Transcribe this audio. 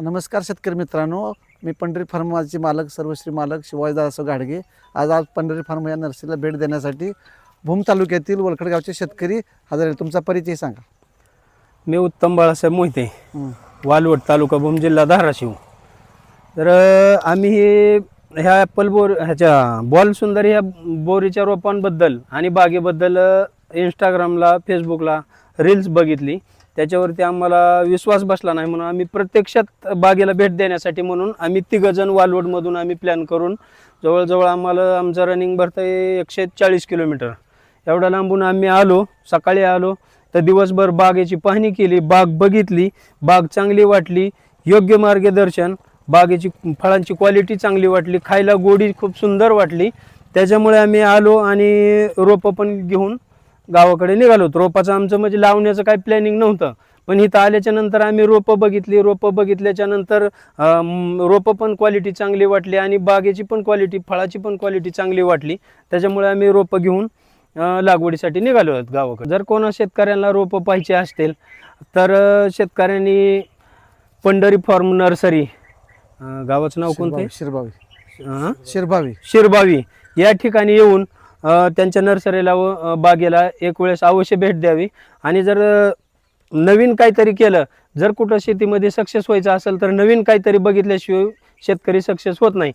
नमस्कार शेतकरी मित्रांनो, मी पंढरी फार्माचे मालक सर्वश्री मालक शिवाजीदास घाडगे आज पंढरी फार्म या नर्सरीला भेट देण्यासाठी भूम तालुक्यातील वलखड गावचे शेतकरी हजर आहेत. तुमचा परिचय सांगा. मी उत्तम बाळासाहेब मोहिते, हं. वालवड तालुका भूम जिल्हा धाराशिव. तर आम्ही ह्या ॲपल ह्याच्या बॉल सुंदर ह्या बोरीच्या रोपांबद्दल आणि बागेबद्दल इंस्टाग्रामला फेसबुकला रील्स बघितली. त्याच्यावरती आम्हाला विश्वास बसला नाही म्हणून आम्ही प्रत्यक्षात बागेला भेट देण्यासाठी म्हणून आम्ही तिघजण वालवडमधून आम्ही प्लॅन करून जवळजवळ आम्हाला आमचं रनिंग भरतं 140 किलोमीटर एवढ्या लांबून आम्ही आलो. सकाळी आलो तर दिवसभर बागेची पाहणी केली, बाग बघितली, बाग चांगली वाटली, योग्य मार्गदर्शन, बागेची फळांची क्वालिटी चांगली वाटली, खायला गोडी खूप सुंदर वाटली. त्याच्यामुळे आम्ही आलो आणि रोपं पण घेऊन गावाकडे निघालो. रोपाचं आमचं म्हणजे लावण्याचं काही प्लॅनिंग नव्हतं, पण इथं आल्याच्या नंतर आम्ही रोपं बघितली. रोपं बघितल्याच्या नंतर रोपं पण क्वालिटी चांगली वाटली आणि बागेची पण क्वालिटी, फळाची पण क्वालिटी चांगली वाटली. त्याच्यामुळे आम्ही रोपं घेऊन लागवडीसाठी निघालो आहोत गावाकडे. जर कोणा शेतकऱ्यांना रोपं पाहिजे असतील तर शेतकऱ्यांनी पंढरी फार्म नर्सरी, गावाचं नाव कोणतं? शिरभावी या ठिकाणी येऊन त्यांच्या नर्सरीला व बागेला एक वेळेस अवश्य भेट द्यावी. आणि जर नवीन काहीतरी केलं, जर कुठं शेतीमध्ये सक्सेस व्हायचं असेल तर नवीन काहीतरी बघितल्याशिवाय शेतकरी सक्सेस होत नाही.